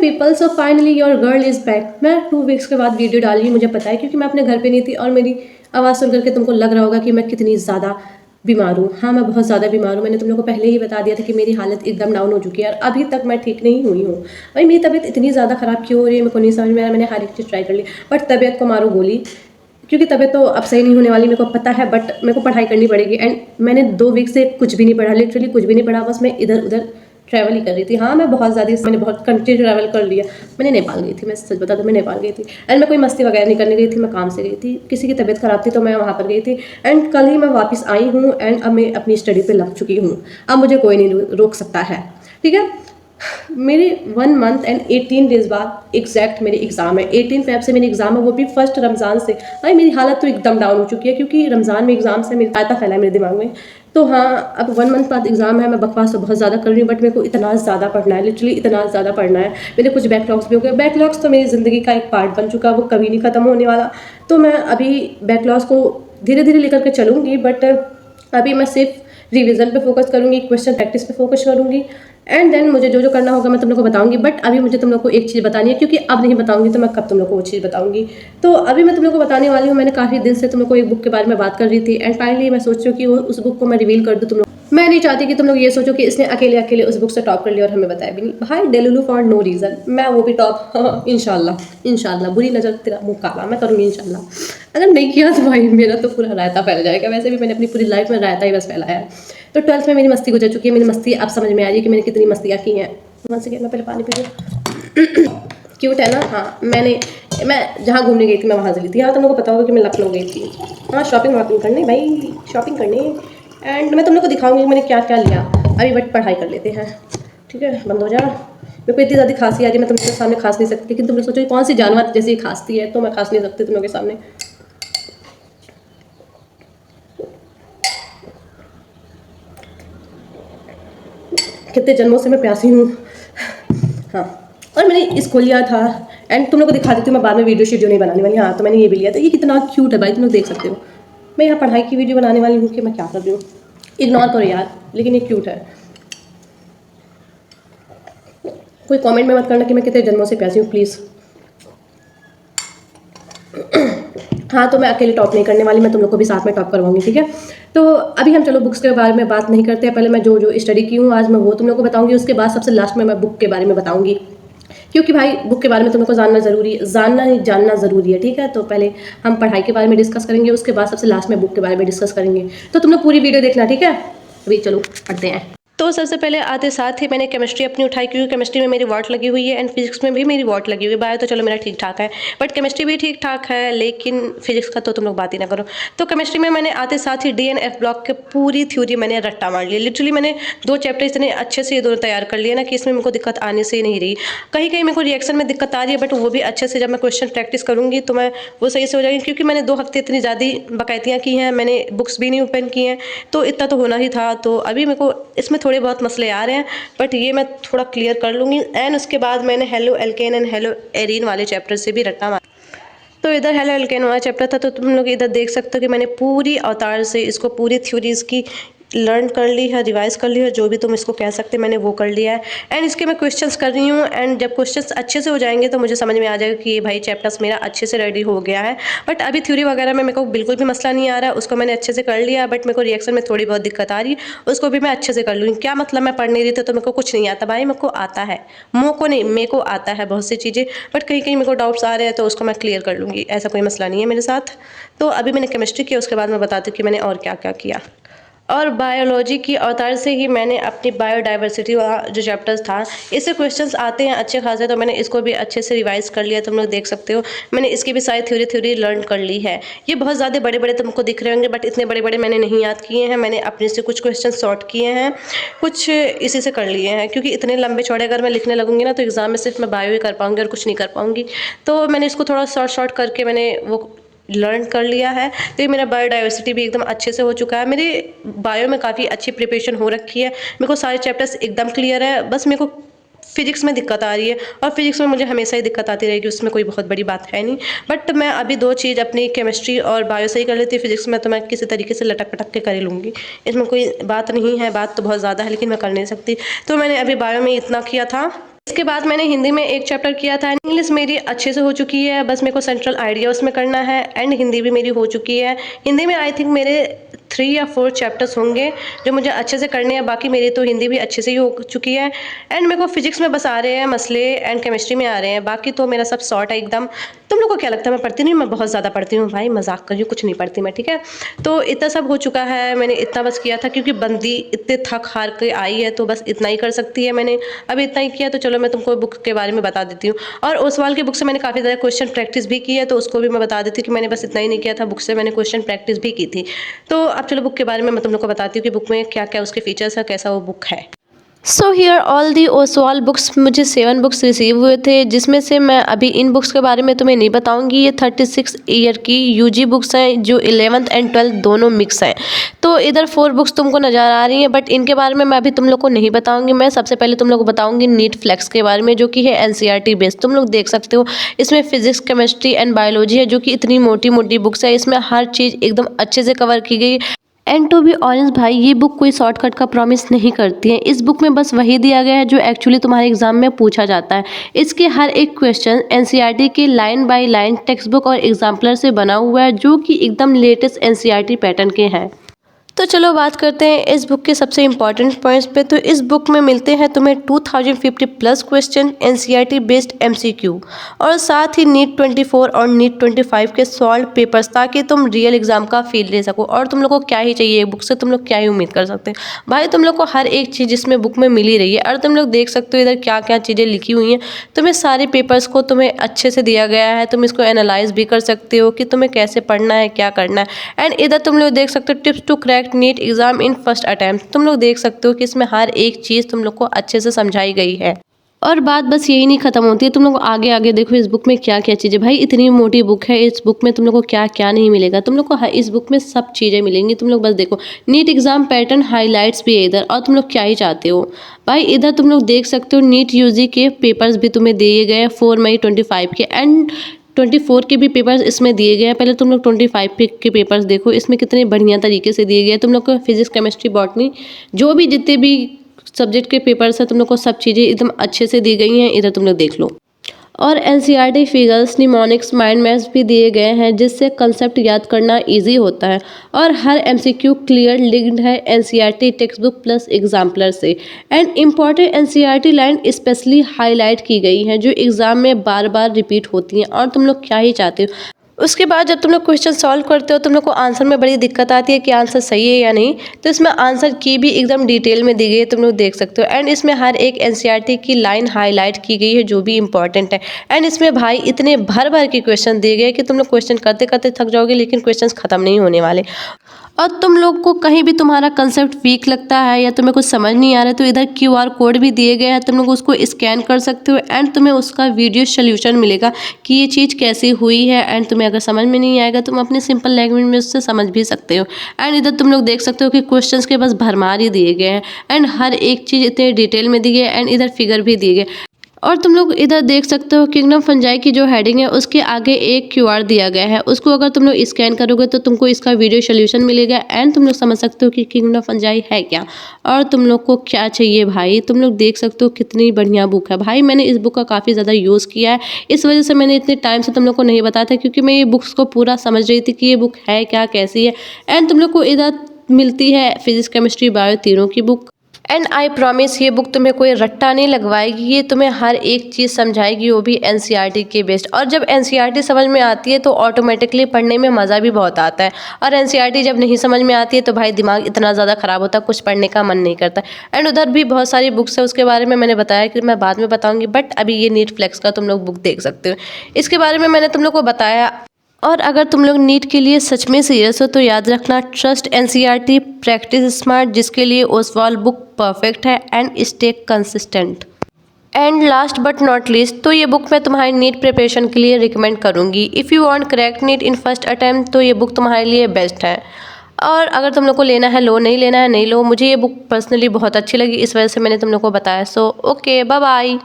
People, so finally your girl is back. मैं 2 weeks के बाद वीडियो डाली, मुझे पता है, क्योंकि मैं अपने घर पे नहीं थी और मेरी आवाज़ सुन करके तुमको लग रहा होगा कि मैं कितनी ज़्यादा बीमार हूँ। हाँ, मैं बहुत ज़्यादा बीमार हूँ। मैंने तुम लोगों को पहले ही बता दिया था कि मेरी हालत एकदम डाउन हो चुकी है और अभी तक मैं ठीक नहीं हुई हूँ। भाई मेरी तबीयत इतनी ज़्यादा ख़राब क्यों हो रही है मेरे को नहीं समझ में आया। मैंने हर एक चीज़ ट्राई कर ली, बट तबीयत को मारो गोली, क्योंकि तबीयत तो अब सही नहीं होने वाली, मेरे को पता है, बट मेरे को पढ़ाई करनी पड़ेगी। एंड मैंने 2 वीक से कुछ भी नहीं पढ़ा, लिटरली कुछ भी नहीं पढ़ा, बस मैं इधर उधर ट्रैवल ही कर रही थी। हाँ, मैं बहुत ज़्यादा, मैंने बहुत कंट्री ट्रैवल कर लिया। मैंने नेपाल गई थी, मैं सच बता दूँ, मैं नेपाल गई थी। एंड मैं कोई मस्ती वगैरह नहीं करने गई थी, मैं काम से गई थी। किसी की तबीयत ख़राब थी तो मैं वहाँ पर गई थी। एंड कल ही मैं वापस आई हूँ एंड अब मैं अपनी स्टडी पे लग चुकी हूँ। अब मुझे कोई नहीं रोक सकता है, ठीक है। मेरे 1 मंथ एंड 18 डेज़ बाद एग्जैक्ट मेरी एग्ज़ाम है। 18 फ़ेब से मेरी एग्ज़ाम है, वो भी फर्स्ट रमज़ान से। भाई मेरी हालत तो एकदम डाउन हो चुकी है, क्योंकि रमज़ान में एग्ज़ाम से मेरी आयता फैला है मेरे दिमाग में। तो हाँ, अब 1 मंथ बाद एग्ज़ाम है। मैं बकवास तो बहुत ज़्यादा कर रही हूँ, बट मेरे को इतना ज़्यादा पढ़ना है, लिटरली इतना ज़्यादा पढ़ना है। मेरे कुछ बैकलॉग्स भी हो गए। बैकलॉग्स तो मेरी ज़िंदगी का एक पार्ट बन चुका है, वो कभी नहीं ख़त्म होने वाला। तो मैं अभी बैकलॉग्स को धीरे धीरे लेकर के चलूँगी, बट अभी मैं सिर्फ रिवीजन पे फोकस करूँगी, क्वेश्चन प्रैक्टिस पे फोकस करूँगी। एंड देन मुझे जो जो करना होगा मैं तुम लोग को बताऊंगी। बट अभी मुझे तुम लोग को एक चीज़ बतानी है, क्योंकि अब नहीं बताऊंगी तो मैं कब तुम लोग को वो चीज़ बताऊंगी। तो अभी मैं तुम लोग को बताने वाली हूँ। मैंने काफ़ी दिन से तुम लोग को एक बुक के बारे में बात कर रही थी एंड फाइनली मैं सोच रही हूँ कि उस बुक को मैं रिवील कर दूँ तुम लोग। मैं नहीं चाहती कि तुम लोग ये सोचो कि इसने अकेले अकेले उस बुक से टॉप कर लिया और हमें बताया भी नहीं। भाई डेलुलू फॉर नो रीज़न, मैं वो भी टॉप इंशाल्लाह। इंशाल्लाह बुरी नज़र तेरा मुँह काला, मैं करूँगी इंशाल्लाह। अगर नहीं किया तो भाई मेरा तो पूरा रायता फैल जाएगा। वैसे भी मैंने अपनी पूरी लाइफ में रायता ही बस फैलाया है। तो 12th में मेरी मस्ती गुजर चुकी है। मेरी मस्ती अब समझ में आ रही है कि मैंने कितनी मस्तियाँ की हैं। वहाँ से मैं पहले पानी पी लूँ। क्यूट है ना। हाँ, मैं जहाँ घूमने गई थी मैं वहाँ से ली थी। हाँ, तुम लोगों को पता होगा कि मैं लखनऊ गई थी। हाँ, शॉपिंग करने भाई, शॉपिंग करने। एंड मैं तुम लोग को दिखाऊंगी मैंने क्या क्या लिया। अभी बट पढ़ाई कर लेते हैं, ठीक है। बंद हो जा। मेरे को इतनी ज़्यादा खांसी आ रही है, मैं तुम लोग के सामने खांस नहीं सकती। लेकिन तुम लोग सोचो कौन सी जानवर जैसी खांसती है, तो मैं खांस नहीं सकती तुम लोग के सामने। कितने जन्मों से मैं प्यासी हूँ। हाँ, और मैंने इसको लिया था एंड तुम लोग को दिखा देती हूँ। मैं बाद में वीडियो नहीं बनाने वाली। हाँ, तो मैंने ये भी लिया था। ये कितना क्यूट है भाई, तुम लोग देख सकते हो। मैं यहाँ पढ़ाई की वीडियो बनाने वाली हूँ कि मैं क्या कर रही हूँ, इग्नोर करो यार, लेकिन ये क्यूट है। कोई कमेंट में मत करना कि मैं कितने जन्मों से प्यासी हूँ, प्लीज़। हाँ, तो मैं अकेले टॉप नहीं करने वाली, मैं तुम लोग को भी साथ में टॉप करवाऊंगी, ठीक है। तो अभी हम चलो बुक्स के बारे में बात नहीं करते हैं। पहले मैं जो जो स्टडी की हूँ आज मैं वो तुम लोग को बताऊंगी। उसके बाद सबसे लास्ट में मैं बुक के बारे में बताऊंगी, क्योंकि भाई बुक के बारे में तुम लोग को जानना ज़रूरी है, ठीक है। तो पहले हम पढ़ाई के बारे में डिस्कस करेंगे, उसके बाद सबसे लास्ट में बुक के बारे में डिस्कस करेंगे। तो तुम लोग पूरी वीडियो देखना, ठीक है। अभी चलो पढ़ते हैं। तो सबसे पहले आते साथ ही मैंने केमिस्ट्री अपनी उठाई, क्योंकि केमिस्ट्री में मेरी वॉट लगी हुई है एंड फिजिक्स में भी मेरी वॉट लगी हुई है। बायो तो चलो मेरा ठीक ठाक है, बट केमिस्ट्री भी ठीक ठाक है, लेकिन फिजिक्स का तो तुम लोग बात ही ना करो। तो केमिस्ट्री में मैंने आते साथ ही DNF ब्लॉक के पूरी थ्योरी मैंने रट्टा मार लिया। लिटरली मैंने 2 चैप्टर इतने अच्छे से ये दोनों तैयार कर लिए ना कि इसमें मेरे को दिक्कत आने से ही नहीं रही। कहीं कहीं मेरे को रिएक्शन में दिक्कत आ रही है, बट वो भी अच्छे से जब मैं क्वेश्चन प्रैक्टिस करूँगी तो मैं वो सही से हो जाएगी। क्योंकि मैंने 2 हफ्ते इतनी ज़्यादा बकैतियाँ की हैं, मैंने बुक्स भी नहीं ओपन की हैं, तो इतना तो होना ही था। तो अभी मेरे को इसमें थोड़े बहुत मसले आ रहे हैं, बट ये मैं थोड़ा क्लियर कर लूँगी। एंड उसके बाद मैंने halo alkane and hello arene वाले चैप्टर से भी रट्टा मारा। तो इधर हेलो एल्केन वाला चैप्टर था, तो तुम लोग इधर देख सकते हो कि मैंने पूरी अवतार से इसको पूरी थ्योरीज की लर्न कर ली है, रिवाइज कर ली है, जो भी तुम इसको कह सकते मैंने वो कर लिया है। एंड इसके मैं क्वेश्चंस कर रही हूँ। एंड जब क्वेश्चंस अच्छे से हो जाएंगे तो मुझे समझ में आ जाएगा कि ये भाई चैप्टर्स मेरा अच्छे से रेडी हो गया है। बट अभी थ्योरी वगैरह में मेरे को बिल्कुल भी मसला नहीं आ रहा है, उसको मैंने अच्छे से कर लिया। बट मेरे को रिएक्शन में थोड़ी बहुत दिक्कत आ रही है, उसको भी मैं अच्छे से कर लूँगी। क्या मतलब मैं पढ़ नहीं रही थी तो मेरे को कुछ नहीं आता? भाई मेरे को आता है, मुँह को नहीं, मेरे को आता है बहुत सी चीज़ें, बट कहीं कहीं मेरे को डाउट्स आ रहे हैं तो उसको मैं क्लियर कर लूँगी, ऐसा कोई मसला नहीं है मेरे साथ। तो अभी मैंने केमिस्ट्री किया, उसके बाद मैं बताती हूँ कि मैंने और क्या क्या किया। और बायोलॉजी की अवतार से ही मैंने अपनी बायोडाइवर्सिटी वाला जो चैप्टर्स था, इससे क्वेश्चंस आते हैं अच्छे खासे, तो मैंने इसको भी अच्छे से रिवाइज कर लिया। तुम लोग देख सकते हो मैंने इसकी भी सारी थ्योरी लर्न कर ली है। ये बहुत ज़्यादा बड़े बड़े तुमको दिख रहे होंगे, बट इतने बड़े बड़े मैंने नहीं याद किए हैं। मैंने अपने से कुछ क्वेश्चन सॉर्ट किए हैं, कुछ इसी से कर लिए हैं, क्योंकि इतने लंबे चौड़े अगर मैं लिखने लगूंगी ना तो एग्जाम में सिर्फ मैं बायो ही कर पाऊंगी और कुछ नहीं कर पाऊंगी। तो मैंने इसको थोड़ा शॉर्ट करके मैंने वो लर्न कर लिया है। तो ये मेरा बायोडाइवर्सिटी भी एकदम अच्छे से हो चुका है। मेरी बायो में काफ़ी अच्छी प्रिपरेशन हो रखी है, मेरे को सारे चैप्टर्स एकदम क्लियर है। बस मेरे को फिजिक्स में दिक्कत आ रही है, और फिजिक्स में मुझे हमेशा ही दिक्कत आती रहेगी, उसमें कोई बहुत बड़ी बात है नहीं। बट मैं अभी 2 चीज़ अपनी केमिस्ट्री और बायो से ही कर लेती हूँ। फिजिक्स में तो मैं किसी तरीके से लटक पटक के कर ही लूँगी, इसमें कोई बात नहीं है। बात तो बहुत ज़्यादा है लेकिन मैं कर नहीं सकती। तो मैंने अभी बायो में इतना किया था। इसके बाद मैंने हिंदी में एक चैप्टर किया था। इंग्लिश मेरी अच्छे से हो चुकी है, बस मेरे को सेंट्रल आइडिया उसमें करना है। एंड हिंदी भी मेरी हो चुकी है। हिंदी में आई थिंक मेरे 3 या 4 चैप्टर्स होंगे जो मुझे अच्छे से करने हैं। बाकी मेरी तो हिंदी भी अच्छे से ही हो चुकी है। एंड मेरे को फिजिक्स में बस आ रहे हैं मसले, एंड केमिस्ट्री में आ रहे हैं। बाकी तो मेरा सब सॉर्ट है एकदम। तुम लोग को क्या लगता है मैं पढ़ती नहीं हूँ? मैं बहुत ज़्यादा पढ़ती हूँ भाई, मजाक कर रही हूँ, कुछ नहीं पढ़ती मैं, ठीक है। तो इतना सब हो चुका है, मैंने इतना बस किया था क्योंकि बंदी इतने थक हार के आई है तो बस इतना ही कर सकती है। मैंने अभी इतना ही किया, तो चलो मैं तुमको बुक के बारे में बता देती हूँ। और ओसवाल की बुक से मैंने काफ़ी ज़्यादा क्वेश्चन प्रैक्टिस भी की है, तो उसको भी मैं बता देती हूँ कि मैंने बस इतना ही नहीं किया था, बुक से मैंने क्वेश्चन प्रैक्टिस भी की थी। तो अब चलो बुक के बारे में मैं तुम लोग को बताती हूँ कि बुक में क्या क्या उसके फीचर्स है, कैसा वो बुक है। So here all the Oswal books, मुझे 7 बुक्स रिसीव हुए थे, जिसमें से मैं अभी इन बुक्स के बारे में तुम्हें नहीं बताऊंगी। ये 36 ईयर की यूजी बुक्स हैं जो 11th एंड 12th दोनों मिक्स हैं। तो इधर 4 बुक्स तुमको नज़र आ रही हैं, बट इनके बारे में मैं अभी तुम लोग को नहीं बताऊंगी। मैं सबसे पहले तुम लोग को बताऊंगी नीट फ्लेक्स के बारे में, जो कि है एनसीईआरटी बेस्ड। तुम लोग देख सकते हो इसमें फिजिक्स, केमिस्ट्री एंड बायोलॉजी है, जो कि इतनी मोटी मोटी बुक्स है। इसमें हर चीज़ एकदम अच्छे से कवर की गई। एंड टू बी ऑनेस्ट भाई, ये बुक कोई शॉर्टकट का प्रॉमिस नहीं करती है। इस बुक में बस वही दिया गया है जो एक्चुअली तुम्हारे एग्जाम में पूछा जाता है। इसके हर एक क्वेश्चन एनसीईआरटी के line by line text book और एग्जाम्पलर से बना हुआ है, जो कि एकदम लेटेस्ट एनसीईआरटी पैटर्न के हैं। तो चलो बात करते हैं इस बुक के सबसे इम्पॉर्टेंट पॉइंट्स पे। तो इस बुक में मिलते हैं तुम्हें 2050 plus question, NCERT based MCQ, और साथ ही नीट 24 और नीट 25 के सॉल्व पेपर्स, ताकि तुम रियल एग्जाम का फील ले सको। और तुम लोग को क्या ही चाहिए बुक से, तुम लोग क्या ही उम्मीद कर सकते हैं भाई। तुम लोग को हर एक चीज़ इसमें बुक में मिल ही रही है। और तुम लोग देख सकते हो इधर क्या क्या चीज़ें लिखी हुई हैं। तुम्हें सारे पेपर्स को तुम्हें अच्छे से दिया गया है, तुम इसको एनालाइज भी कर सकते हो कि तुम्हें कैसे पढ़ना है, क्या करना है। एंड इधर तुम लोग देख सकते हो tips to crack NEET exam in first attempt. तुम लोग देख सकते हो कि इसमें हर एक चीज़ तुम लोग को अच्छे से समझाई गई है। और बात बस यही नहीं खत्म होती है, तुम लोग आगे आगे देखो इस बुक में क्या क्या चीज़ें। भाई इतनी मोटी बुक है, इस बुक में तुम लोग को क्या क्या नहीं मिलेगा। तुम लोग को इस बुक में सब चीज़ें मिलेंगी। तुम लोग बस देखो, नीट एग्जाम पैटर्न हाईलाइट्स भी है इधर। और तुम लोग क्या ही चाहते हो भाई, इधर तुम लोग देख सकते हो नीट यूजी के पेपर्स भी तुम्हें दिए गए 4 मई 25 के, एंड 24 के भी पेपर्स इसमें दिए गए हैं। पहले तुम लोग 25 के पेपर्स देखो, इसमें कितने बढ़िया तरीके से दिए गए हैं। तुम लोग को फिजिक्स, केमिस्ट्री, बॉटनी, जो भी जितने भी सब्जेक्ट के पेपर्स हैं, तुम लोग को सब चीज़ें एकदम अच्छे से दी गई हैं। इधर तुम लोग देख लो। और NCERT figures, mnemonics, mind maps भी दिए गए हैं, जिससे कंसेप्ट याद करना इजी होता है। और हर एमसीक्यू क्लियर लिंक्ड है NCERT text book plus exemplar से। And important NCERT line specially highlight की गई हैं, जो एग्जाम में बार बार रिपीट होती हैं। और तुम लोग क्या ही चाहते हो। उसके बाद जब तुम लोग क्वेश्चन सॉल्व करते हो, तुम लोग को आंसर में बड़ी दिक्कत आती है कि आंसर सही है या नहीं। तो इसमें आंसर की भी एकदम डिटेल में दी गई है, तुम लोग देख सकते हो। एंड इसमें हर एक एनसीईआरटी की लाइन हाईलाइट की गई है, जो भी इंपॉर्टेंट है। एंड इसमें भाई इतने भर भर के क्वेश्चन दिए गए कि तुम लोग क्वेश्चन करते करते थक जाओगे, लेकिन क्वेश्चन खत्म नहीं होने वाले। और तुम लोग को कहीं भी तुम्हारा कंसेप्ट वीक लगता है या तुम्हें कुछ समझ नहीं आ रहा है, तो इधर क्यूआर कोड भी दिए गए हैं, तुम लोग उसको स्कैन कर सकते हो। एंड तुम्हें उसका वीडियो सोल्यूशन मिलेगा कि ये चीज़ कैसी हुई है। एंड तुम्हें अगर समझ में नहीं आएगा, तुम अपने सिंपल लैंग्वेज में उससे समझ भी सकते हो। एंड इधर तुम लोग देख सकते हो कि क्वेश्चंस के बस भरमार ही दिए गए हैं। एंड हर एक चीज़ इतने डिटेल में दी गई है। एंड इधर फिगर भी दिए गए। और तुम लोग इधर देख सकते हो किंगडम फंजाई की जो हेडिंग है, उसके आगे एक क्यूआर दिया गया है। उसको अगर तुम लोग स्कैन करोगे तो तुमको इसका वीडियो सोल्यूशन मिलेगा। एंड तुम लोग समझ सकते हो कि किंगडम फंजाई है क्या और तुम लोग को क्या चाहिए। भाई तुम लोग देख सकते हो कितनी बढ़िया बुक है। भाई मैंने इस बुक का काफ़ी ज़्यादा यूज़ किया है, इस वजह से मैंने इतने टाइम से तुम लोग को नहीं बताया था, क्योंकि मैं ये बुक्स को पूरा समझ रही थी कि ये बुक है क्या, कैसी है। एंड तुम लोग को इधर मिलती है फिजिक्स, केमिस्ट्री, बायो तीनों की बुक। एंड आई प्रॉमिस ये बुक तुम्हें कोई रट्टा नहीं लगवाएगी, ये तुम्हें हर एक चीज़ समझाएगी, वो भी एनसीईआरटी के बेस्ड। और जब एनसीईआरटी समझ में आती है तो ऑटोमेटिकली पढ़ने में मज़ा भी बहुत आता है। और एनसीईआरटी जब नहीं समझ में आती है तो भाई दिमाग इतना ज़्यादा ख़राब होता है, कुछ पढ़ने का मन नहीं करता। एंड उधर भी बहुत सारी बुक्स है, उसके बारे में मैंने बताया कि मैं बाद में बताऊँगी, बट अभी ये नीट फ्लेक्स का तुम लोग बुक देख सकते हो। इसके बारे में मैंने तुम लोग को बताया। और अगर तुम लोग नीट के लिए सच में सीरियस हो तो याद रखना, ट्रस्ट एनसीईआरटी, प्रैक्टिस स्मार्ट, जिसके लिए ओसवाल बुक परफेक्ट है। And stay consistent. And last but not least, तो ये बुक मैं तुम्हारी नीट प्रिपरेशन के लिए रिकमेंड करूँगी। If you want crack NEET in first attempt, तो ये बुक तुम्हारे लिए बेस्ट है। और अगर तुम लोग को लेना है लो, नहीं लेना है नहीं लो। मुझे ये बुक पर्सनली बहुत अच्छी लगी, इस वजह से मैंने तुम लोग को बताया। So okay, bye bye.